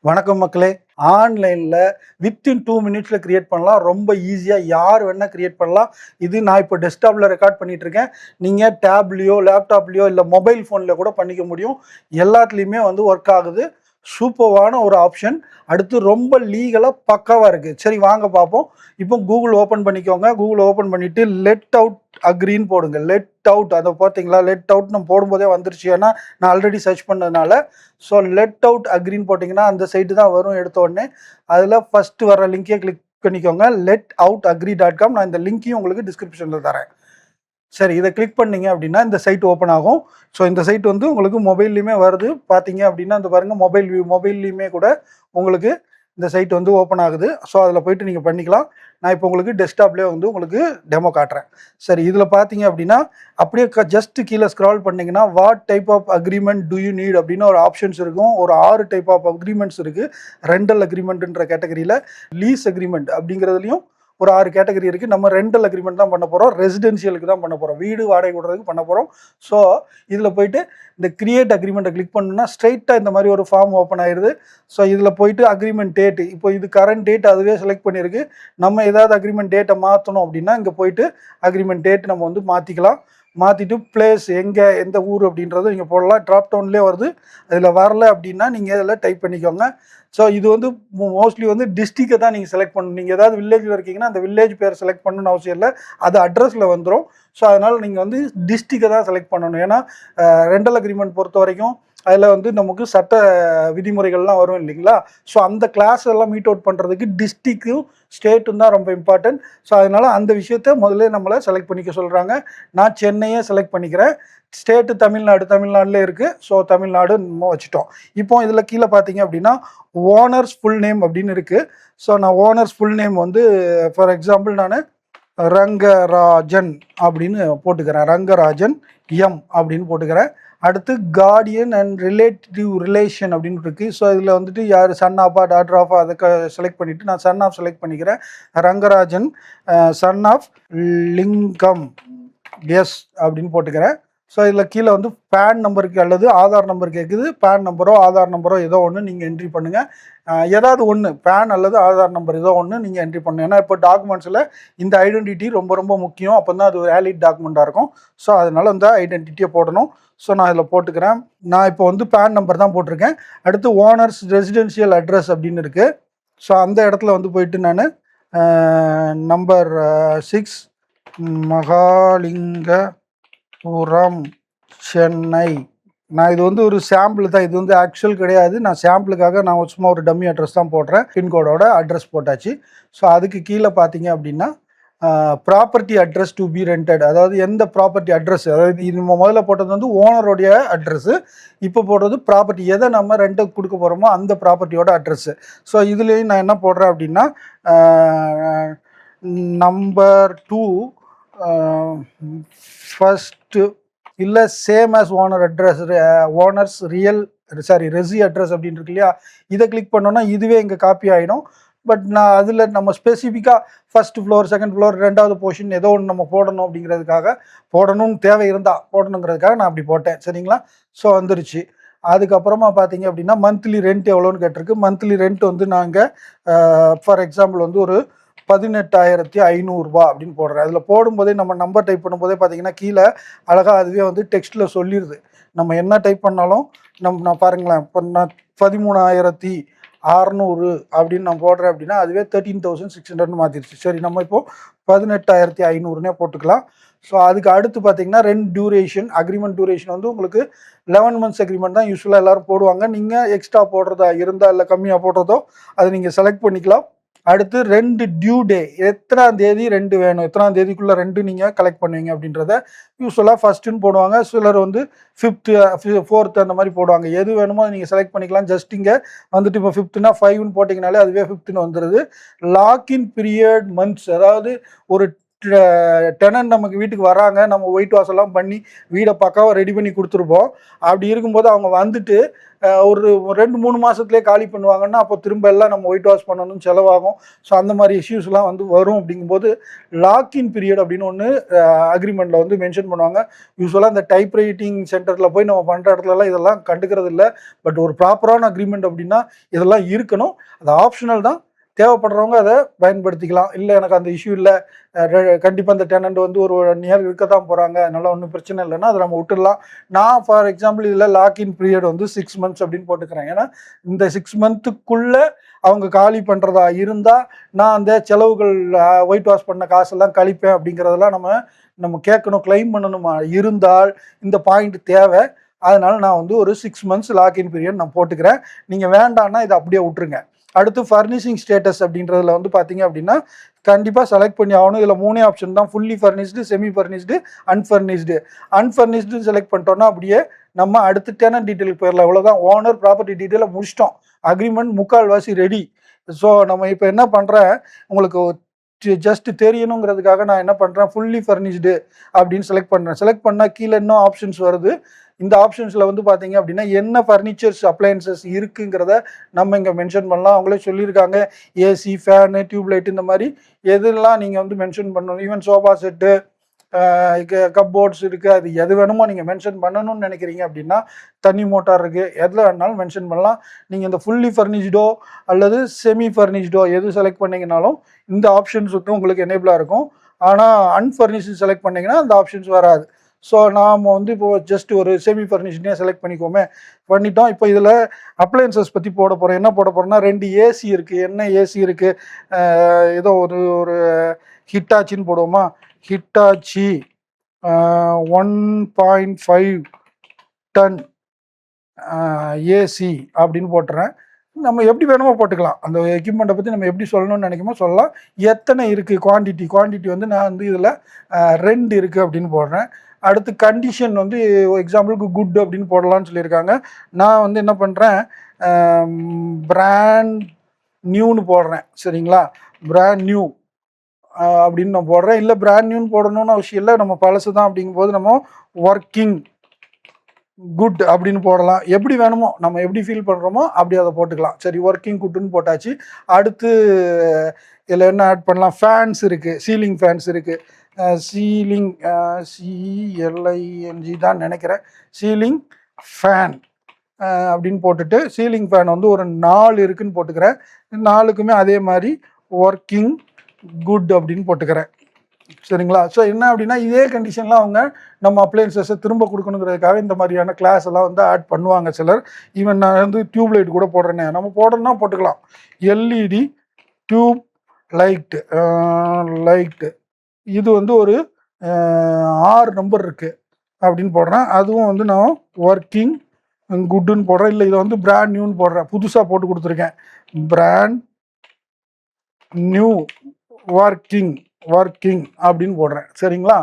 வணக்கம் மக்களே. ஆன்லைனில் வித்தின் 2 மினிட்ஸில் க்ரியேட் பண்ணலாம். ரொம்ப ஈஸியாக யார் வேணால் க்ரியேட் பண்ணலாம். இது நான் இப்போ டெஸ்க்டாப்பில் ரெக்கார்ட் பண்ணிகிட்ருக்கேன். நீங்கள் டேப்லேயோ லேப்டாப்லேயோ இல்லை மொபைல் ஃபோனில் கூட பண்ணிக்க முடியும். எல்லாத்துலேயுமே ஒர்க் ஆகுது. சூப்பர்வான ஒரு ஆப்ஷன். அடுத்து ரொம்ப லீகலாக பக்காவாக இருக்குது. சரி வாங்க பார்ப்போம். இப்போ கூகுள் ஓப்பன் பண்ணிக்கோங்க. கூகுள் ஓப்பன் பண்ணிவிட்டு லெட் அவுட் அக்ரின்னு போடுங்க. லெட் அவுட் அதை பார்த்தீங்களா, லெட் அவுட் நம்ம போடும்போதே வந்துருச்சு. ஏன்னா நான் ஆல்ரெடி சர்ச் பண்ணதுனால. ஸோ லெட் அவுட் அக்ரின்னு போட்டிங்கன்னா அந்த சைட்டு தான் வரும். எடுத்த உடனே அதில் ஃபஸ்ட்டு வர லிங்கே கிளிக் பண்ணிக்கோங்க. LetOutAgree.com. நான் இந்த லிங்க்கையும் உங்களுக்கு டிஸ்கிரிப்ஷனில் தரேன். சரி, இதை கிளிக் பண்ணிங்க அப்படின்னா இந்த சைட் ஓப்பன் ஆகும். ஸோ இந்த சைட் உங்களுக்கு மொபைல்லையுமே வருது. பார்த்தீங்க அப்படின்னா இந்த பாருங்கள், மொபைல்லையுமே கூட உங்களுக்கு இந்த சைட் ஓப்பன் ஆகுது. ஸோ அதில் போய்ட்டு நீங்கள் பண்ணிக்கலாம். நான் இப்போ உங்களுக்கு டெஸ்க்டாப்லேயே உங்களுக்கு டெமோ காட்டுறேன். சரி, இதில் பார்த்தீங்க அப்படின்னா அப்படியே ஜஸ்ட் கீழே ஸ்க்ரால் பண்ணிங்கன்னா what type of agreement do you need அப்படின்னு ஒரு ஆப்ஷன்ஸ் இருக்கும். ஒரு 6 டைப் ஆஃப் அக்ரிமெண்ட்ஸ் இருக்குது. ரெண்டல் அக்ரிமெண்ட்ன்ற கேட்டகரியில், லீஸ் அக்ரிமெண்ட் அப்படிங்கிறதுலையும் ஒரு 6 கேட்டகரி இருக்குது. நம்ம ரெண்டல் அக்ரிமெண்ட் தான் பண்ண போகிறோம். ரெசிடென்ஷியலுக்கு தான் பண்ண போகிறோம். வீடு வாடகை விடுறதுக்கு பண்ண போகிறோம். ஸோ இதில் போயிட்டு இந்த கிரியேட் அக்ரிமெண்ட்டை கிளிக் பண்ணணும்னா ஸ்ட்ரைட்டாக இந்த மாதிரி ஒரு ஃபார்ம் ஓப்பன் ஆயிடுது. ஸோ இதில் போயிட்டு அக்ரிமெண்ட் டேட்டு, இப்போ இது கரண்ட் டேட் அதுவே செலக்ட் பண்ணியிருக்கு. நம்ம ஏதாவது அக்ரிமெண்ட் டேட்டை மாற்றணும் அப்படின்னா இங்கே போயிட்டு அக்ரிமெண்ட் டேட் நம்ம மாற்றிக்கலாம். மாற்றிட்டு பிளேஸ் எந்த ஊர் அப்படின்றத நீங்கள் போடலாம். ட்ராப் டவுன்லேயே வருது. அதில் வரல அப்படின்னா நீங்கள் இதில் டைப் பண்ணிக்கோங்க. ஸோ இது மோஸ்ட்லி டிஸ்ட்ரிக்டை தான் நீங்கள் செலக்ட் பண்ணணும். நீங்கள் ஏதாவது வில்லேஜில் இருக்கீங்கன்னா அந்த வில்லேஜ் பேர் செலக்ட் பண்ணணும்னு அவசியம் இல்லை. அது அட்ரஸில் வந்துடும். ஸோ அதனால் நீங்கள் டிஸ்ட்ரிக்டை தான் செலக்ட் பண்ணணும். ஏன்னா ரெண்டல் அக்ரிமெண்ட் பொறுத்த வரைக்கும் அதில் நமக்கு சட்ட விதிமுறைகள்லாம் வரும் இல்லைங்களா. ஸோ அந்த கிளாஸ் எல்லாம் மீட் அவுட் பண்ணுறதுக்கு டிஸ்ட்ரிக்டும் ஸ்டேட்டும் தான் ரொம்ப இம்பார்ட்டன்ட். ஸோ அதனால் அந்த விஷயத்த முதல்ல நம்மளை செலக்ட் பண்ணிக்க சொல்கிறாங்க. நான் சென்னையே செலக்ட் பண்ணிக்கிறேன். ஸ்டேட்டு தமிழ்நாடுல இருக்குது. ஸோ தமிழ்நாடு நம்ம வச்சுட்டோம். இப்போ இதில் கீழே பார்த்தீங்க அப்படின்னா ஓனர்ஸ் ஃபுல் நேம் அப்படின்னு இருக்குது. ஸோ நான் owners full name for example நான் ரங்கராஜன் அப்படின்னு போட்டுக்கிறேன். ரங்கராஜன் எம் அப்படின்னு போட்டுக்கிறேன். அடுத்து கார்டியன் அண்ட் ரிலேஷன் அப்படின்னு இருக்குது. ஸோ இதில் யார் சன் ஆஃபா டாட்டர் ஆஃபா அதை செலக்ட் பண்ணிவிட்டு நான் சன் ஆஃப் செலக்ட் பண்ணிக்கிறேன். ரங்கராஜன் சன் ஆஃப் லிங்கம் எஸ் அப்படின்னு போட்டுக்கிறேன். ஸோ இதில் கீழே பேன் நம்பருக்கு அல்லது ஆதார் நம்பர் கேட்குது. பேன் நம்பரோ ஆதார் நம்பரோ ஏதோ ஒன்று நீங்கள் என்ட்ரி பண்ணுங்கள். ஏதாவது ஒன்று பேன் அல்லது ஆதார் நம்பர் ஏதோ ஒன்று நீங்கள் என்ட்ரி பண்ணுங்கள். ஏன்னா இப்போ டாக்குமெண்ட்ஸில் இந்த ஐடென்டிட்டி ரொம்ப ரொம்ப முக்கியம். அப்போ தான் அது வேலிட் டாக்குமெண்ட்டாக இருக்கும். ஸோ அதனால் இந்த ஐடென்டிட்டியை போடணும். ஸோ நான் இதில் போட்டுக்கிறேன். நான் இப்போ பேன் நம்பர் தான் போட்டிருக்கேன். அடுத்து ஓனர்ஸ் ரெசிடென்ஷியல் அட்ரஸ் அப்படின்னு இருக்குது. ஸோ அந்த இடத்துல போயிட்டு நான் நம்பர் 6 மகாலிங்கபுரம் சென்னை. நான் இது ஒரு சாம்பிள் தான். இது ஆக்சுவல் கிடையாது. நான் சாம்பிளுக்காக நான் சும்மா ஒரு டம்மி அட்ரஸ் தான் போடுறேன். பின்கோடோட அட்ரஸ் போட்டாச்சு. ஸோ அதுக்கு கீழே பார்த்தீங்க அப்படின்னா property address to be rented, அதாவது எந்த ப்ராப்பர்ட்டி அட்ரஸ், அதாவது இது முதல்ல போட்டது ஓனருடைய அட்ரஸ்ஸு. இப்போ போடுறது ப்ராப்பர்ட்டி, எதை நம்ம ரெண்ட்டுக்கு கொடுக்க போகிறோமோ அந்த ப்ராப்பர்ட்டியோட அட்ரஸ்ஸு. ஸோ இதுலேயும் நான் என்ன போடுறேன் அப்படின்னா நம்பர் 2 ஃபஸ்ட்டு இல்லை same as owner address, owners ரெசி அட்ரஸ் அப்படின்னு இருக்கு இல்லையா. இதை கிளிக் பண்ணோன்னா இதுவே இங்கே காப்பி ஆகிடும். பட் நான் அதில் நம்ம ஸ்பெசிஃபிக்காக ஃபஸ்ட் ஃப்ளோர் செகண்ட் ஃப்ளோர் ரெண்டாவது போர்ஷன் ஏதோ ஒன்று நம்ம போடணும் அப்படிங்கிறதுக்காக, போடணும்னு தேவை இருந்தால் போடணுங்கிறதுக்காக நான் அப்படி போட்டேன். சரிங்களா. ஸோ வந்துருச்சு. அதுக்கப்புறமா பார்த்தீங்க அப்படின்னா மந்த்லி ரெண்ட் எவ்வளோன்னு கேட்டிருக்கு. மந்த்லி ரெண்ட் நாங்கள் ஃபார் எக்ஸாம்பிள் ஒரு 18,500 அப்படின்னு போடுறேன். அதில் போடும்போதே நம்ம நம்பர் டைப் பண்ணும்போதே பார்த்தீங்கன்னா கீழே அழகாக அதுவே டெக்ஸ்ட்டில் சொல்லிடுது. நம்ம என்ன டைப் பண்ணாலும் நான் பாருங்களேன், இப்போ நான் 13,600 அப்படின்னு நான் போடுறேன் அப்படின்னா அதுவே 13,600 மாற்றிடுச்சு. சரி, நம்ம இப்போது 18,500 போட்டுக்கலாம். ஸோ அதுக்கு அடுத்து பார்த்தீங்கன்னா டியூரேஷன் அக்ரிமெண்ட் டியூரேஷன் உங்களுக்கு 11 months அக்ரிமெண்ட் தான் யூஸ்வலாக எல்லோரும் போடுவாங்க. நீங்கள் எக்ஸ்ட்ரா போடுறதா இருந்தால் இல்லை கம்மியாக போடுறதோ அதை நீங்கள் செலக்ட் பண்ணிக்கலாம். அடுத்து டியூ டே, எத்தனாம் தேதி வேணும், எத்தனாம் தேதிக்குள்ளே நீங்கள் கலெக்ட் பண்ணுவீங்க அப்படின்றத யூஸ்வலாக ஃபஸ்ட்டுன்னு போடுவாங்க. சிலர் 5th 4th அந்த மாதிரி போடுவாங்க. எது வேணுமோ நீங்கள் செலக்ட் பண்ணிக்கலாம். ஜஸ்ட் இங்கே இப்போ 5th 5ன்னு போட்டிங்கனாலே அதுவே 5th வந்துடுது. லாக்இன் பீரியட் மந்த்ஸ், அதாவது ஒரு டெனன்ட் நமக்கு வீட்டுக்கு வராங்க, நம்ம ஒயிட் வாஷ் எல்லாம் பண்ணி வீடை பக்காவாக ரெடி பண்ணி கொடுத்துருப்போம். அப்படி இருக்கும்போது அவங்க வந்துட்டு ஒரு 2-3 மாதத்துலேயே காலி பண்ணுவாங்கன்னா, அப்போ திரும்ப எல்லாம் நம்ம ஒயிட் வாஷ் பண்ணணும், செலவாகும். ஸோ அந்த மாதிரி இஷ்யூஸ்லாம் வந்து வரும். அப்படிங்கும்போது லாக்இன் பீரியட் அப்படின்னு ஒன்று அக்ரிமெண்ட்டில் வந்து மென்ஷன் பண்ணுவாங்க. யூஸ்வலாக இந்த டைப் ரைட்டிங் சென்டரில் போய் நம்ம பண்ணுற இடத்துலலாம் இதெல்லாம் கண்டுக்கிறது இல்லை. பட் ஒரு ப்ராப்பரான அக்ரிமெண்ட் அப்படின்னா இதெல்லாம் இருக்கணும். அது ஆப்ஷனல் தான். தேவைப்படுறவங்க அதை பயன்படுத்திக்கலாம். இல்லை எனக்கு அந்த இஷ்யூ இல்லை, கண்டிப்பாக அந்த டெனண்ட் வந்து ஒரு 1 இயர் இருக்க தான் போகிறாங்க, அதனால ஒன்றும் பிரச்சனை இல்லைன்னா அதை நம்ம விட்டுடலாம். நான் ஃபார் எக்ஸாம்பிள் இதில் லாக்இன் பீரியட் வந்து 6 months அப்படின்னு போட்டுக்கிறேன். ஏன்னா இந்த 6 monthக்குள்ளே அவங்க காலி பண்ணுறதா இருந்தால் நான் அந்த செலவுகள் ஒயிட் வாஷ் பண்ண காசெல்லாம் கழிப்பேன் அப்படிங்கிறதெல்லாம் நம்ம கேட்கணும், கிளைம் பண்ணணுமா இருந்தால் இந்த பாயிண்ட் தேவை. அதனால நான் வந்து ஒரு 6 months லாக்இன் பீரியட் நான் போட்டுக்கிறேன். நீங்கள் வேண்டான்னா இதை அப்படியே விட்டுருங்க. அடுத்து ஃபர்னிஷிங் ஸ்டேட்டஸ் அப்படின்றதுல வந்து பார்த்தீங்க அப்படின்னா கண்டிப்பாக செலக்ட் பண்ணி ஆகணும். இதில் 3 ஆப்ஷன் தான்: fully furnished, semi furnished, unfurnished. Unfurnished select பண்ணிட்டோன்னா அப்படியே நம்ம அடுத்து டெனன்ட் டீட்டெயிலுக்கு போயிடலாம். இவ்வளோதான், ஓனர் ப்ராப்பர்ட்டி டீட்டெயிலை முடிச்சிட்டோம். அக்ரிமெண்ட் முக்கால்வாசி ரெடி. ஸோ நம்ம இப்போ என்ன பண்ணுறேன், உங்களுக்கு ஜஸ்ட் தெரியணுங்கிறதுக்காக நான் என்ன பண்ணுறேன், ஃபுல்லி ஃபர்னிஷ்டு அப்படின்னு செலக்ட் பண்ணுறேன். செலக்ட் பண்ணால் கீழே இன்னும் ஆப்ஷன்ஸ் வருது. இந்த ஆப்ஷன்ஸில் வந்து பார்த்தீங்க அப்படின்னா என்ன ஃபர்னிச்சர்ஸ் அப்ளையன்சஸ் இருக்குங்கிறத நம்ம இங்கே மென்ஷன் பண்ணலாம். அவங்களே சொல்லியிருக்காங்க, ஏசி, ஃபேனு, டியூப்லைட், இந்த மாதிரி எதெல்லாம் நீங்கள் வந்து மென்ஷன் பண்ணணும். ஈவன் சோஃபா செட்டு, கப்போர்ட்ஸ் இருக்குது. அது எது வேணுமோ நீங்கள் மென்ஷன் பண்ணணும்னு நினைக்கிறீங்க அப்படின்னா, தண்ணி மோட்டார் இருக்குது, எதில் வேணாலும் மென்ஷன் பண்ணலாம். நீங்கள் இந்த ஃபுல்லி ஃபர்னிஷ்டோ அல்லது செமி ஃபர்னிஷ்டோ எது செலக்ட் பண்ணிங்கனாலும் இந்த ஆப்ஷன்ஸ் வந்து உங்களுக்கு எனேபிளாக இருக்கும். ஆனால் அன்ஃபர்னிஷ்டு செலக்ட் பண்ணிங்கன்னா அந்த ஆப்ஷன்ஸ் வராது. ஸோ நாம் வந்து இப்போது ஜஸ்ட் ஒரு செமி ஃபர்னிஷ்டே செலக்ட் பண்ணிட்டோம். இப்போ இதில் அப்ளையன்சஸ் பற்றி போட போகிறோம். என்ன போட போகிறோம்னா 2 ஏசி இருக்குது. என்ன ஏசி இருக்குது, ஏதோ ஒரு ஹிட்டாச்சின்னு போடுவோமா, ஹிட்டாச்சி 1.5 டன் ஏசி அப்படின்னு போட்டுறேன். நம்ம எப்படி வேணுமோ போட்டுக்கலாம். அந்த எக்யூப்மெண்ட்டை பற்றி நம்ம எப்படி சொல்லணும்னு நினைக்குமோ சொல்லலாம். எத்தனை இருக்குது குவான்டிட்டி வந்து நான் வந்து இதில் 2 இருக்குது அப்படின்னு போடுறேன். அடுத்து கண்டிஷன் வந்து எக்ஸாம்பிளுக்கு குட் அப்படின்னு போடலான்னு சொல்லியிருக்காங்க. நான் வந்து என்ன பண்ணுறேன், பிராண்ட் நியூன்னு போடுறேன். சரிங்களா, பிராண்ட் நியூ அப்படின்னு நான் போடுறேன். இல்லை பிராண்ட் நியூன்னு போடணும்னு அவசியம் இல்லை, நம்ம பழசு தான் அப்படிங்கும்போது நம்ம ஒர்க்கிங் குட் அப்படின்னு போடலாம். எப்படி வேணுமோ, நம்ம எப்படி ஃபீல் பண்ணுறோமோ அப்படி அதை போட்டுக்கலாம். சரி, ஒர்க்கிங் குட்டுன்னு போட்டாச்சு. அடுத்து இதில் என்ன ஆட் பண்ணலாம், ஃபேன்ஸ் இருக்குது, சீலிங் ஃபேன்ஸ் இருக்குது. சீலிங் CLING தான் நினைக்கிறேன், சீலிங் ஃபேன் அப்படின்னு போட்டுட்டு சீலிங் ஃபேன் வந்து ஒரு 4 இருக்குன்னு போட்டுக்கிறேன். 4க்குமே அதே மாதிரி ஒர்க்கிங் குட் அப்படின்னு போட்டுக்கிறேன். சரிங்களா. ஸோ என்ன அப்படின்னா இதே கண்டிஷன்லாம் அவங்க நம்ம அப்ளையன்சஸை திரும்ப கொடுக்கணுங்கிறதுக்காக இந்த மாதிரியான கிளாஸ் எல்லாம் வந்து ஆட் பண்ணுவாங்க சிலர். ஈவன் நான் வந்து டியூப்லைட் கூட போடுறேனே, நம்ம போடணும்னா போட்டுக்கலாம். LED டியூப் லைட்டு இது வந்து ஒரு 6 நம்பர் இருக்குது அப்படின்னு போடுறேன். அதுவும் வந்து நான் ஒர்க்கிங் குட்டுன்னு போடுறேன். இல்லை இதை வந்து பிராண்ட் நியூன்னு போடுறேன். புதுசாக போட்டு கொடுத்துருக்கேன், பிராண்ட் நியூ ஒர்க்கிங் அப்படின்னு போடுறேன். சரிங்களா.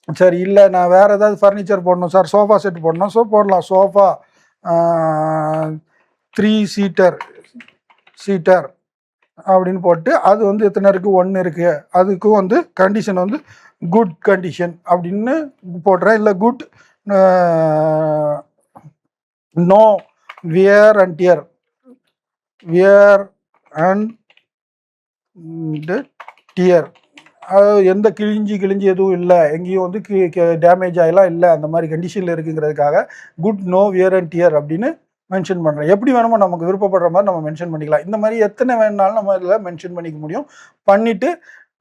சரி, இல்லை நான் வேறு ஏதாவது ஃபர்னிச்சர் போடணும் சார், சோஃபா செட் போடணும், ஸோ போடலாம். சோஃபா 3 சீட்டர் அப்படின்னு போட்டு அது வந்து எத்தனை இருக்குது, 1 இருக்குது. அதுக்கும் வந்து கண்டிஷன் வந்து குட் கண்டிஷன் அப்படின்னு போடுறேன். இல்லை good no wear and tear, எந்த கிழிஞ்சி எதுவும் இல்லை, எங்கேயும் வந்து டேமேஜ் ஆகலாம் இல்லை, அந்த மாதிரி கண்டிஷனில் இருக்குங்கிறதுக்காக good no wear and tear அப்படின்னு மென்ஷன் பண்ணுறேன். எப்படி வேணுமோ நமக்கு விருப்பப்படுற மாதிரி நம்ம மென்ஷன் பண்ணிக்கலாம். இந்த மாதிரி எத்தனை வேணுனாலும் நம்ம இதில் மென்ஷன் பண்ணிக்க முடியும். பண்ணிவிட்டு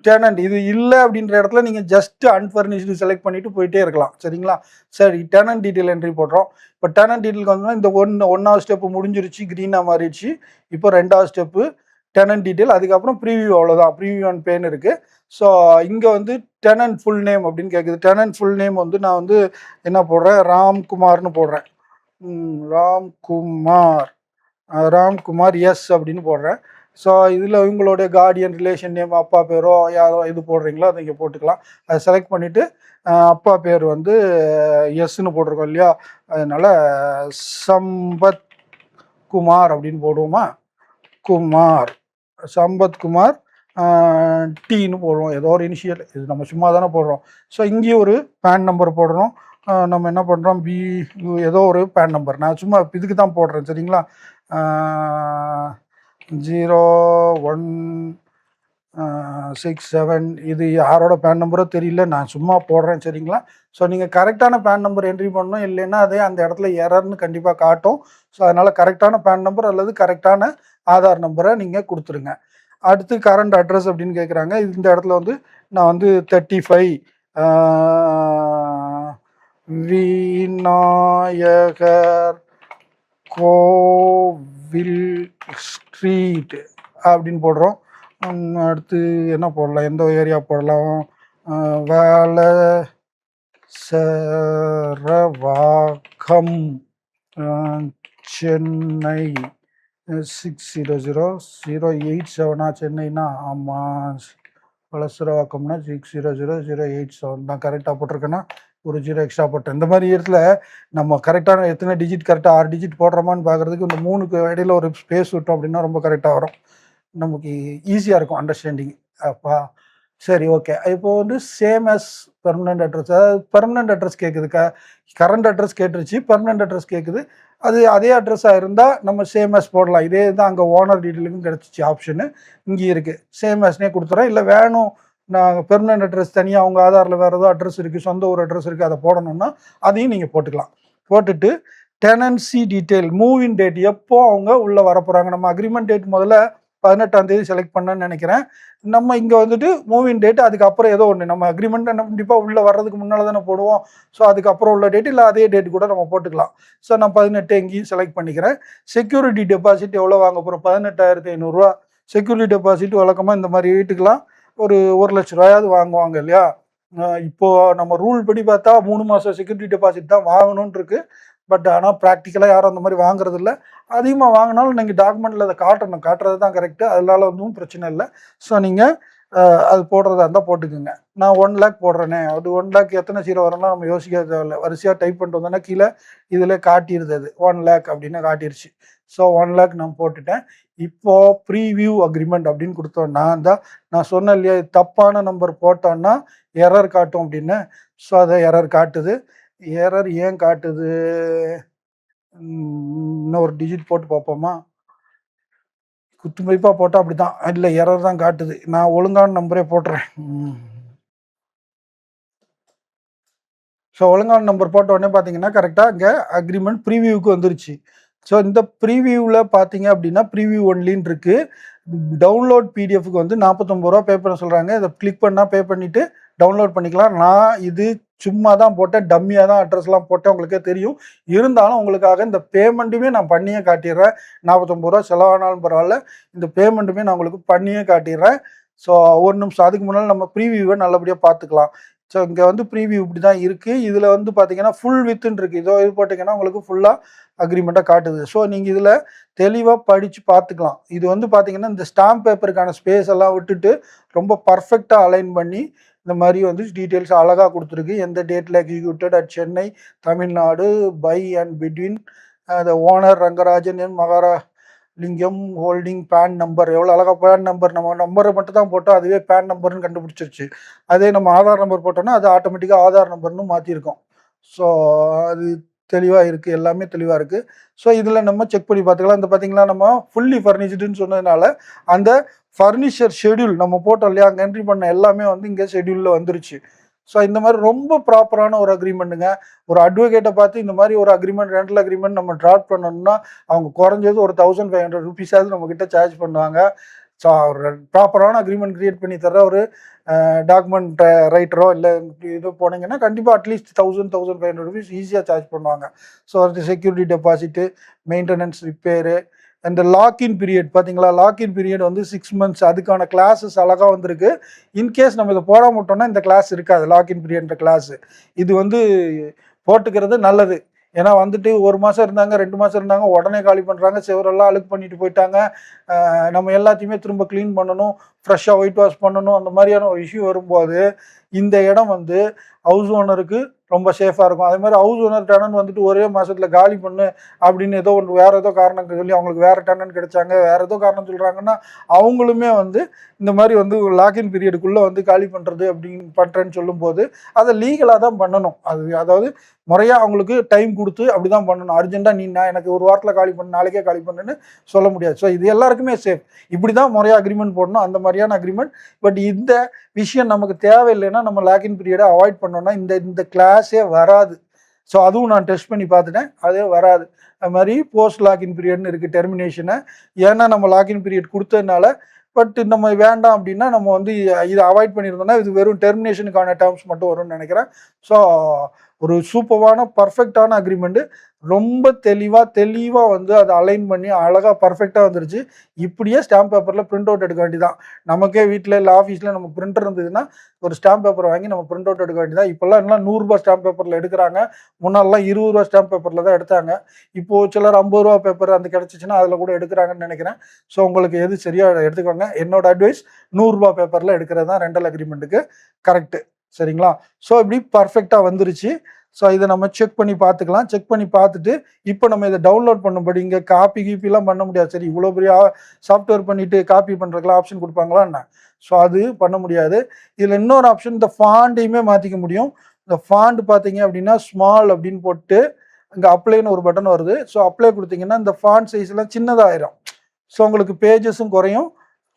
டெனன்ட் இது இல்லை அப்படின்ற இடத்துல நீங்கள் ஜஸ்ட் அன்ஃபர்னிஷ்டு செலக்ட் பண்ணிவிட்டு போயிட்டே இருக்கலாம். சரிங்களா. சரி, டெனன்ட் டீட்டெயில் என்ட்ரி போடுறோம். இப்போ டெனன்ட் டீட்டெயிலுக்கு வந்தோம்னா இந்த 1வது ஸ்டெப்பு முடிஞ்சிருச்சு, க்ரீனாக மாறிடுச்சு. இப்போ 2வது ஸ்டெப்பு டெனன்ட் டீட்டெயில், அதுக்கப்புறம் ப்ரீவியூ, அவ்வளோதான். ப்ரீவியூ அண்ட் பேன் இருக்குது. ஸோ இங்கே வந்து டெனன்ட் ஃபுல் நேம் அப்படின்னு கேட்குது. டெனன்ட் ஃபுல் நேம் வந்து நான் வந்து என்ன போடுறேன், ராம்குமார்னு போடுறேன். ராம்குமார் எஸ் அப்படின்னு போடுறேன். ஸோ இதில் இவங்களுடைய கார்டியன் ரிலேஷன் நேம், அப்பா பேரோ யாரோ இது போடுறீங்களோ அதை இங்கே போட்டுக்கலாம். அதை செலக்ட் பண்ணிவிட்டு அப்பா பேர் வந்து எஸ்ன்னு போட்டிருக்கோம் இல்லையா, அதனால் சம்பத் குமார் அப்படின்னு போடுவோமா, சம்பத் குமார் டீன்னு போடுறோம், ஏதோ ஒரு இனிஷியல், இது நம்ம சும்மா தானே போடுறோம். ஸோ இங்கேயும் ஒரு பேன் நம்பர் போடுறோம். நம்ம என்ன பண்ணுறோம், ஏதோ ஒரு பேன் நம்பர், நான் சும்மா இதுக்கு தான் போடுறேன் சரிங்களா. 0167, இது யாரோட பேன் நம்பரோ தெரியல, நான் சும்மா போடுறேன் சரிங்களா. ஸோ நீங்கள் கரெக்டான பேன் நம்பர் என்ட்ரி பண்ணணும், இல்லைன்னா அதே அந்த இடத்துல எரர்னு கண்டிப்பாக காட்டும். ஸோ அதனால் கரெக்டான பேன் நம்பர் அல்லது கரெக்டான ஆதார் நம்பரை நீங்கள் கொடுத்துருங்க. அடுத்து கரண்ட் அட்ரஸ் அப்படின்னு கேட்குறாங்க. இந்த இடத்துல வந்து நான் வந்து 35 விநாயகர் கோவில் ஸ்ட்ரீட் அப்படின்னு போடுறோம். அடுத்து என்ன போடலாம், எந்த ஏரியா போடலாம், வேலசரவாக்கம் சென்னை 600087 சென்னைனா, ஆமாம் வளசரவாக்கம்னா 600087 தான் கரெக்டாக போட்டிருக்கேன்னா ஒரு 0 எக்ஸ்ட்ரா போட்டேன். இந்த மாதிரி இடத்துல நம்ம கரெக்டான எத்தனை டிஜிட், கரெக்டாக 6 டிஜிட் போடுறோமான்னு பார்க்குறதுக்கு இந்த 3க்கு இடையில ஒரு ஸ்பேஸ் விட்டோம் அப்படின்னா ரொம்ப கரெக்டாக வரும், நமக்கு ஈஸியாக இருக்கும் அண்டர்ஸ்டாண்டிங். அப்பா சரி ஓகே. இப்போ வந்து சேம் அஸ் பெர்மனன்ட் அட்ரஸ், அதாவது பெர்மனன்ட் அட்ரஸ் கேட்குது, கரண்ட் அட்ரஸ் கேட்டுருச்சு, பெர்மனன்ட் அட்ரஸ் கேட்குது. அது அதே அட்ரஸாக இருந்தால் நம்ம சேம் அஸ் போடலாம். இதே தான் அங்கே ஓனர் டீட்டெயிலுக்கும் கிடச்சிச்சு ஆப்ஷனு, இங்கே இருக்குது சேம் அஸ்னே கொடுத்துறேன். இல்லை வேணும் நாங்கள் பெர்மனன்ட் அட்ரஸ் தனியாக அவங்க ஆதாரில் வேறு ஏதோ அட்ரஸ் இருக்குது, சொந்த ஒரு அட்ரஸ் இருக்குது, அதை போடணும்னா அதையும் நீங்கள் போட்டுக்கலாம். போட்டுட்டு டெனன்சி டீட்டெயில், மூவிங் டேட், எப்போ அவங்க உள்ளே வர போகிறாங்க. நம்ம அக்ரிமெண்ட் டேட் முதல்ல 18ஆம் தேதி செலக்ட் பண்ணேன்னு நினைக்கிறேன். நம்ம இங்கே வந்துட்டு மூவிங் டேட், அதுக்கப்புறம் ஏதோ ஒன்று, நம்ம அக்ரிமெண்ட் கண்டிப்பாக உள்ளே வர்றதுக்கு முன்னால் தானே போடுவோம். ஸோ அதுக்கப்புறம் உள்ள டேட் இல்லை அதே டேட் கூட நம்ம போட்டுக்கலாம். ஸோ நான் 18 எங்கேயும் செலக்ட் பண்ணிக்கிறேன். செக்யூரிட்டி டெபாசிட் எவ்வளோ வாங்க போகிறோம், 18,500 செக்யூரிட்டி டெபாசிட் வழக்கமாக இந்த மாதிரி வீட்டுக்கெலாம் ஒரு 1,00,000 ரூபாயாவது வாங்குவாங்க இல்லையா. இப்போது நம்ம ரூல் படி பார்த்தா 3 மாதம் செக்யூரிட்டி டெபாசிட் தான் வாங்கணும்னு இருக்குது. பட் ஆனால் ப்ராக்டிக்கலாக யாரும் அந்த மாதிரி வாங்குறது இல்லை. அதிகமாக வாங்கினாலும் நீங்கள் டாக்குமெண்ட்டில் அதை காட்டுறது தான் கரெக்டு, அதனால ஒன்றும் பிரச்சனை இல்லை. ஸோ நீங்கள் அது போடுறதா இருந்தால் போட்டுக்குங்க. நான் 1 lakh போடுறேனே, அது 1 lakh எத்தனை 0 வரலாம் நம்ம யோசிக்க தேவையில்லை. வரிசையாக டைப் பண்ணிட்டு வந்தோன்னா கீழே இதில் காட்டிடுது, அது 1 lakh அப்படின்னு காட்டிடுச்சு. ஸோ 1 lakh நான் போட்டுட்டேன். இப்போது ப்ரீவியூ அக்ரிமெண்ட் அப்படின்னு கொடுத்தோன்னா நான் சொன்னேன் இல்லையா, தப்பான நம்பர் போட்டோன்னா எரர் காட்டும் அப்படின்னு. ஸோ அதை எரர் காட்டுது. எரர் ஏன் காட்டுது, இன்னொரு டிஜிட் போட்டு பார்ப்போமா. குத்துமதிப்பாக போட்டால் அப்படி தான், இல்லை எரர் தான் காட்டுது. நான் ஒழுங்கான நம்பரே போட்டுறேன். ஸோ ஒழுங்கான நம்பர் போட்ட உடனே பார்த்தீங்கன்னா கரெக்டாக இங்கே அக்ரிமெண்ட் ப்ரீவியூக்கு வந்துருச்சு. ஸோ இந்த ப்ரீவியூவில் பார்த்தீங்க அப்படின்னா ப்ரீவியூ ஒன்லின்னு இருக்குது. டவுன்லோட் பிடிஎஃப்க்கு வந்து 49 ரூபா பே பண்ண சொல்கிறாங்க. இதை கிளிக் பண்ணால் பே பண்ணிவிட்டு டவுன்லோட் பண்ணிக்கலாம். நான் இது சும்மா தான் போட்டேன், டம்மியாக தான் அட்ரஸ்லாம் போட்டேன், உங்களுக்கே தெரியும். இருந்தாலும் உங்களுக்காக இந்த பேமெண்ட்டுமே நான் பண்ணியே காட்டிடுறேன். 49 ரூபா செலவானாலும் பரவாயில்ல, இந்த பேமெண்ட்டுமே நான் உங்களுக்கு பண்ணியே காட்டிடுறேன். ஸோ ஒரு நிமிஷம், அதுக்கு முன்னால் நம்ம ப்ரீவியூவை நல்லபடியாக பார்த்துக்கலாம். ஸோ இங்கே வந்து ப்ரீவியூ இப்படி தான் இருக்குது. இதில் வந்து பார்த்தீங்கன்னா ஃபுல் வித்துன்னு இருக்குது. இது போட்டிங்கன்னா உங்களுக்கு ஃபுல்லாக அக்ரிமெண்ட்டாக காட்டுது. ஸோ நீங்கள் இதில் தெளிவாக படித்து பார்த்துக்கலாம். இது வந்து பார்த்தீங்கன்னா இந்த ஸ்டாம்ப் பேப்பருக்கான ஸ்பேஸ் எல்லாம் விட்டுட்டு ரொம்ப பர்ஃபெக்டாக அலைன் பண்ணி இந்த மாதிரி வந்து டீட்டெயில்ஸ் அழகாக கொடுத்துருக்கு. எந்த டேட்டில் executed at Chennai Tamil Nadu by and between the owner Rangarajan N Mahalingam holding PAN number, எவ்வளோ அழகாக பேன் நம்பர், நம்ம நம்பரை மட்டும் தான் போட்டோம், அதுவே பேன் நம்பர்னு கண்டுபிடிச்சிருச்சு. அதே நம்ம ஆதார் நம்பர் போட்டோம்னா அது ஆட்டோமேட்டிக்காக ஆதார் நம்பர்னு மாற்றிருக்கோம். ஸோ அது தெளிவாக இருக்குது, எல்லாமே தெளிவாக இருக்குது. ஸோ இதில் நம்ம செக் பண்ணி பார்த்துக்கலாம். இந்த பார்த்தீங்களா, நம்ம ஃபுல்லி ஃபர்னிஷ்டுன்னு சொன்னதுனால அந்த ஃபர்னிச்சர் ஷெடியூல் நம்ம போட்டோம் இல்லையா, அங்கே என்ட்ரி பண்ண எல்லாமே வந்து இங்கே ஷெடியூலில் வந்துருச்சு. ஸோ இந்த மாதிரி ரொம்ப ப்ராப்பரான ஒரு அக்ரிமெண்ட்டுங்க. ஒரு அட்வொகேட்டை பார்த்து இந்த மாதிரி ஒரு அக்ரிமெண்ட், ரெண்டல் அக்ரிமெண்ட் நம்ம ட்ராட் பண்ணணும்னா அவங்க குறைஞ்சது ஒரு 1500 ருபீஸாவது நம்மக்கிட்ட சார்ஜ் பண்ணுவாங்க. ஸோ ஒரு ப்ராப்பரான அக்ரிமெண்ட் க்ரியேட் பண்ணி தர ஒரு டாக்குமெண்ட் ரைட்டரோ இல்லை இது போனீங்கன்னா கண்டிப்பாக அட்லீஸ்ட் 1500 ருபீஸ் ஈஸியாக சார்ஜ் பண்ணுவாங்க. ஸோ அது செக்யூரிட்டி டெபாசிட்டு, மெயின்டெனன்ஸ், ரிப்பேரு, இந்த லாக்இன் பீரியட் பார்த்தீங்களா, லாக்இன் பீரியட் வந்து 6 months, அதுக்கான கிளாஸஸ் அழகாக வந்திருக்கு. இன்கேஸ் நம்ம இதை போட மாட்டோம்னா இந்த கிளாஸ் இருக்காது, லாக்இன் பீரியட் கிளாஸு. இது வந்து போட்டுக்கிறது நல்லது. ஏன்னா வந்துட்டு 1 மாதம் இருந்தாங்க, 2 மாதம் இருந்தாங்க, உடனே காலி பண்ணுறாங்க, செவரெல்லாம் அழுக்கு பண்ணிட்டு போயிட்டாங்க. நம்ம எல்லாத்தையுமே திரும்ப க்ளீன் பண்ணணும், ஃப்ரெஷ்ஷாக ஒயிட் வாஷ் பண்ணணும், அந்த மாதிரியான ஒரு இஷ்யூ வரும்போது இந்த இடம் வந்து ஹவுஸ் ஓனருக்கு ரொம்ப சேஃபாக இருக்கும். அதே மாதிரி ஹவுஸ் ஓனர் டெனன்ட் வந்துட்டு ஒரே மாதத்தில் காலி பண்ணு அப்படின்னு ஏதோ ஒன்று வேறு ஏதோ காரணம் சொல்லி அவங்களுக்கு வேறு டெனன்ட் கிடைச்சாங்க, வேறு ஏதோ காரணம் சொல்கிறாங்கன்னா அவங்களுமே வந்து இந்த மாதிரி வந்து லாக்இன் பீரியடுக்குள்ளே வந்து காலி பண்ணுறது அப்படின்னு பண்ணுறேன்னு சொல்லும்போது அதை லீகலாக தான் பண்ணணும். அதாவது முறையாக அவங்களுக்கு டைம் கொடுத்து அப்படி தான் பண்ணணும். அர்ஜென்ட்டாக நான் எனக்கு ஒரு வாரத்தில் காலி பண்ணு, நாளைக்கே காலி பண்ணுன்னு சொல்ல முடியாது. ஸோ இது எல்லாருக்குமே சேஃப். இப்படி தான் முறையாக அக்ரிமெண்ட் போடணும், அந்த மாதிரியான அக்ரிமெண்ட். பட் இந்த விஷயம் நமக்கு தேவையில்லைன்னா நம்ம லாக்இன் பீரியடை அவாய்ட் பண்ணோம்னா இந்த கிளாஸே வராது. ஸோ அதுவும் நான் டெஸ்ட் பண்ணி பார்த்துட்டேன், அதே வராது. அது மாதிரி போஸ்ட் லாக்இன் பீரியட்னு இருக்குது டெர்மினேஷனை. ஏன்னா நம்ம லாக்இன் பீரியட் கொடுத்ததுனால. பட் நம்ம வேண்டாம் அப்படின்னா நம்ம வந்து இதை அவாய்ட் பண்ணியிருந்தோம்னா இது வெறும் டெர்மினேஷனுக்கான டேர்ம்ஸ் மட்டும் வரும்னு நினைக்கிறேன். ஸோ ஒரு சூப்பரான பர்ஃபெக்டான அக்ரிமெண்ட்டு, ரொம்ப தெளிவாக வந்து அதை அலைன் பண்ணி அழகாக பர்ஃபெக்டாக வந்துருச்சு. இப்படியே ஸ்டாம்ப் பேப்பரில் பிரிண்ட் அவுட் எடுக்க வேண்டியதான். நமக்கே வீட்டில் இல்லை ஆஃபீஸில் நம்ம பிரிண்டர் இருந்ததுன்னா ஒரு ஸ்டாம்ப் பேப்பர் வாங்கி நம்ம பிரிண்ட் அவுட் எடுக்க வேண்டியதான். இப்போல்லாம் எல்லாம் 100 ரூபா ஸ்டாம்ப் பேப்பரில் எடுக்கிறாங்க. முன்னாடிலாம் 20 ரூபா ஸ்டாம்ப் பேப்பரில் தான் எடுத்தாங்க. இப்போது சிலர் 50 ரூபா பேப்பர் அந்த கிடச்சிச்சின்னா அதில் கூட எடுக்கிறாங்கன்னு நினைக்கிறேன். ஸோ உங்களுக்கு எது சரியாக எடுத்துக்கோங்க. என்னோட அட்வைஸ் 100 ரூபா பேப்பரில் எடுக்கிறது தான் ரெண்டல் அக்ரிமெண்ட்டுக்கு கரெக்டு. சரிங்களா? ஸோ இப்படி பர்ஃபெக்டாக வந்துருச்சு. ஸோ இதை நம்ம செக் பண்ணி பார்த்துக்கலாம். செக் பண்ணி பார்த்துட்டு இப்போ நம்ம இதை டவுன்லோட் பண்ணும்படி இங்கே கீப்பிலாம் பண்ண முடியாது. சரி, இவ்வளோ பெரிய சாஃப்ட்வேர் பண்ணிவிட்டு காப்பி பண்ணுறதுக்குலாம் ஆப்ஷன் கொடுப்பாங்களா என்ன? ஸோ அது பண்ண முடியாது. இதில் இன்னொரு ஆப்ஷன், இந்த ஃபாண்ட்டையுமே மாற்றிக்க முடியும். இந்த ஃபாண்ட் பார்த்தீங்க அப்படின்னா ஸ்மால் அப்படின்னு போட்டு இங்கே அப்ளைன்னு ஒரு பட்டன் வருது. ஸோ அப்ளை கொடுத்தீங்கன்னா இந்த ஃபாண்ட் சைஸ்லாம் சின்னதாகிடும். ஸோ உங்களுக்கு பேஜஸும் குறையும்,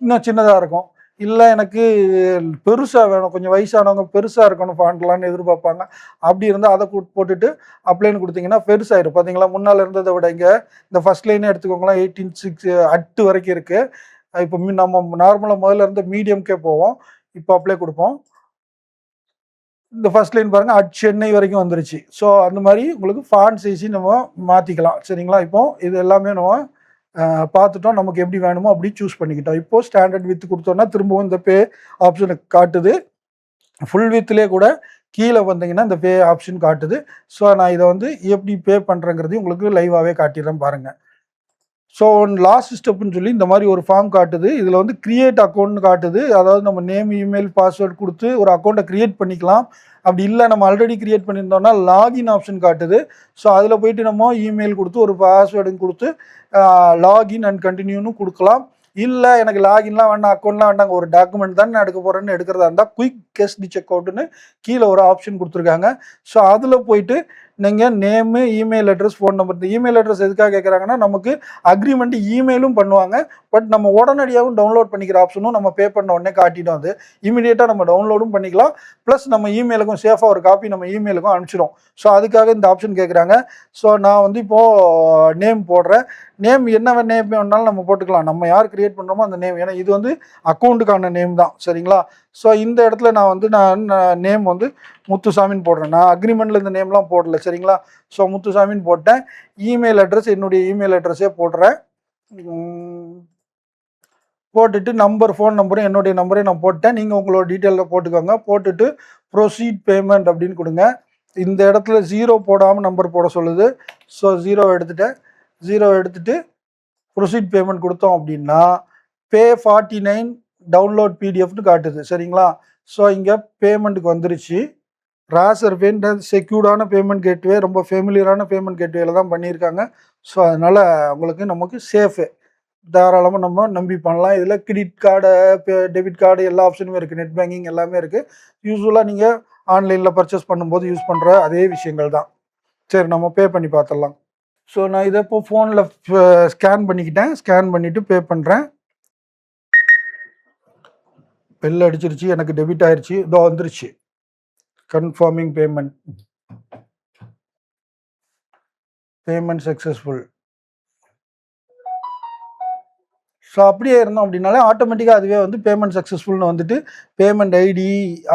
இன்னும் சின்னதாக இருக்கும். இல்லை எனக்கு பெருசாக வேணும், கொஞ்சம் வயசானவங்க பெருசாக இருக்கணும் ஃபாண்ட்லான்னு எதிர்பார்ப்பாங்க. அப்படி இருந்தால் அதை போட்டுட்டு அப்ளைன்னு கொடுத்தீங்கன்னா பெருசாகிடும். பார்த்தீங்களா, முன்னால் இருந்ததை விட இங்கே இந்த ஃபஸ்ட் லைனே எடுத்துக்கோங்களேன், 18:6 அட்டு வரைக்கும் இருக்குது. இப்போ நம்ம நார்மலாக முதல்ல இருந்த மீடியம்கே போவோம். இப்போ அப்ளை கொடுப்போம். இந்த ஃபர்ஸ்ட் லைன் பாருங்கள், சென்னை வரைக்கும் வந்துருச்சு. ஸோ அந்த மாதிரி உங்களுக்கு ஃபாண்ட் சைஸையும் நம்ம மாற்றிக்கலாம். சரிங்களா? இப்போ இது எல்லாமே நம்ம பார்த்துட்டோம். நமக்கு எப்படி வேணுமோ அப்படி சூஸ் பண்ணிக்கிட்டோம். இப்போது ஸ்டாண்டர்ட் வித் கொடுத்தோன்னா திரும்பவும் இந்த பே ஆப்ஷனுக்கு காட்டுது. ஃபுல் வித்லேயே கூட கீழே வந்தீங்கன்னா இந்த பே ஆப்ஷன் காட்டுது. ஸோ நான் இதை வந்து எப்படி பே பண்ணுறேங்கிறதையும் உங்களுக்கு லைவாகவே காட்டிடுறேன் பாருங்கள். ஸோ லாஸ்ட் ஸ்டெப்புன்னு சொல்லி இந்த மாதிரி ஒரு ஃபார்ம் காட்டுது. இதில் வந்து கிரியேட் அக்கௌண்ட்னு காட்டுது. அதாவது நம்ம நேம், இமெயில், பாஸ்வேர்ட் கொடுத்து ஒரு அக்கௌண்ட்டை க்ரியேட் பண்ணிக்கலாம். அப்படி இல்லை நம்ம ஆல்ரெடி க்ரியேட் பண்ணியிருந்தோம்னா லாகின் ஆப்ஷன் காட்டுது. ஸோ அதில் போயிட்டு நம்ம இமெயில் கொடுத்து ஒரு பாஸ்வேர்டும் கொடுத்து லாகின் அண்ட் கண்டினியூன்னு கொடுக்கலாம். இல்லை எனக்கு லாகின்லாம் வேண்டாம், அக்கௌண்ட்லாம் வேண்டாங்க, ஒரு டாக்குமெண்ட் தான் நான் எடுக்க போகிறேன்னு எடுக்கிறதா இருந்தால் குயிக் கெஸ்ட் செக் அவுட்டுன்னு கீழே ஒரு ஆப்ஷன் கொடுத்துருக்காங்க. ஸோ அதில் போயிட்டு நீங்கள் name, email address, phone number. இந்த இமெயில் அட்ரஸ் எதுக்காக கேட்குறாங்கன்னா நமக்கு அக்ரிமெண்ட் இமெயிலும் பண்ணுவாங்க. பட் நம்ம உடனடியாகவும் டவுன்லோட் பண்ணிக்கிற ஆப்ஷனும் நம்ம பே பண்ண உடனே காட்டிடும். அது இமீடியட்டாக நம்ம டவுன்லோடும் பண்ணிக்கலாம். ப்ளஸ் நம்ம இமெயிலுக்கும் சேஃபாக ஒரு காப்பி நம்ம இமெயிலுக்கும் அனுப்பிச்சிடும். ஸோ அதுக்காக இந்த ஆப்ஷன் கேட்குறாங்க. ஸோ நான் வந்து இப்போது நேம் போடுறேன். நேம் என்ன நேம் வேணாலும் நம்ம போட்டுக்கலாம். நம்ம யார் கிரியேட் பண்ணுறோமோ அந்த நேம். ஏன்னா இது வந்து அக்கௌண்ட்டுக்கான நேம் தான். சரிங்களா? ஸோ இந்த இடத்துல நான் நேம் வந்து முத்துசாமின்னு போடுறேன். நான் அக்ரிமெண்ட்டில் இந்த நேம்லாம் போடல. சரிங்களா? ஸோ முத்துசாமின்னு போட்டேன். இமெயில் அட்ரஸ் என்னுடைய இமெயில் அட்ரஸே போடுறேன். போட்டுட்டு ஃபோன் நம்பரும் என்னுடைய நம்பரையும் நான் போட்டேன். நீங்கள் உங்களோட டீட்டெயிலில் போட்டுக்கோங்க. போட்டுட்டு ப்ரொசீட் பேமெண்ட் அப்படின்னு கொடுங்க. இந்த இடத்துல 0 போடாமல் நம்பர் போட சொல்லுது. ஸோ 0 எடுத்துட்டு ப்ரொசீட் பேமெண்ட் கொடுத்தோம் அப்படின்னா பே 49 டவுன்லோட் பிடிஎஃப்னு காட்டுது. சரிங்களா? ஸோ இங்கே பேமெண்ட்டுக்கு வந்துருச்சு. ராசர் பேண்ட் செக்யூர்டான பேமெண்ட் கேட்வே, ரொம்ப ஃபெமிலியரான பேமெண்ட் கேட்வேல தான் பண்ணியிருக்காங்க. ஸோ அதனால் நமக்கு சேஃபு, தாராளமாக நம்ம நம்பி பண்ணலாம். இதில் கிரெடிட் கார்டு, டெபிட் கார்டு எல்லா ஆப்ஷனுமே இருக்குது. நெட் பேங்கிங் எல்லாமே இருக்குது. யூஸ்வலாக நீங்கள் ஆன்லைனில் பர்ச்சேஸ் பண்ணும்போது யூஸ் பண்ணுற அதே விஷயங்கள் தான். சரி, நம்ம பே பண்ணி பார்த்துடலாம். ஸோ நான் இதை இப்போ ஃபோனில் ஸ்கேன் பண்ணிக்கிட்டேன். ஸ்கேன் பண்ணிவிட்டு பே பண்ணுறேன். பெல் அடிச்சிருச்சு, எனக்கு டெபிட் ஆயிடுச்சு. இதோ வந்துருச்சு கன்ஃபார்மிங் பேமெண்ட் சக்ஸஸ்ஃபுல். ஸோ அப்படியே இருந்தோம் அப்படின்னாலே ஆட்டோமேட்டிக்காக அதுவே வந்து பேமெண்ட் சக்ஸஸ்ஃபுல்னு வந்துட்டு பேமெண்ட் ஐடி,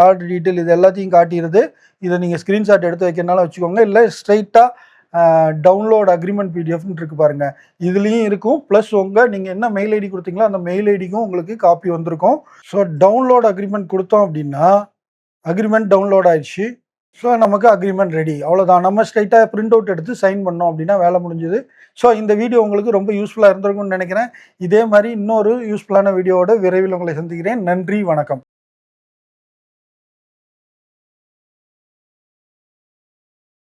ஆர்டர் டீட்டெயில் இது எல்லாத்தையும் காட்டிடுது. இதை நீங்கள் ஸ்க்ரீன்ஷாட் எடுத்து வைக்கிறனால வச்சுக்கோங்க. இல்லை ஸ்ட்ரைட்டாக டவுன்லோட் அக்ரிமெண்ட் பிடிஎஃப்னு இருக்குது பாருங்கள், இதுலேயும் இருக்கும். ப்ளஸ் நீங்கள் என்ன மெயில் ஐடி கொடுத்தீங்களோ அந்த மெயில் ஐடிக்கும் உங்களுக்கு காப்பி வந்திருக்கும். ஸோ டவுன்லோட் அக்ரிமெண்ட் கொடுத்தோம் அப்படின்னா அக்ரிமெண்ட் டவுன்லோட் ஆயிடுச்சு. ஸோ நமக்கு அக்ரிமெண்ட் ரெடி. அவ்வளோதான். நம்ம ஸ்ட்ரைட்டாக பிரிண்ட் அவுட் எடுத்து சைன் பண்ணோம் அப்படின்னா வேலை முடிஞ்சுது. ஸோ இந்த வீடியோ உங்களுக்கு ரொம்ப யூஸ்ஃபுல்லாக இருந்திருக்கும்னு நினைக்கிறேன். இதே மாதிரி இன்னொரு யூஸ்ஃபுல்லான வீடியோவோட விரைவில் உங்களை சந்திக்கிறேன். நன்றி, வணக்கம்.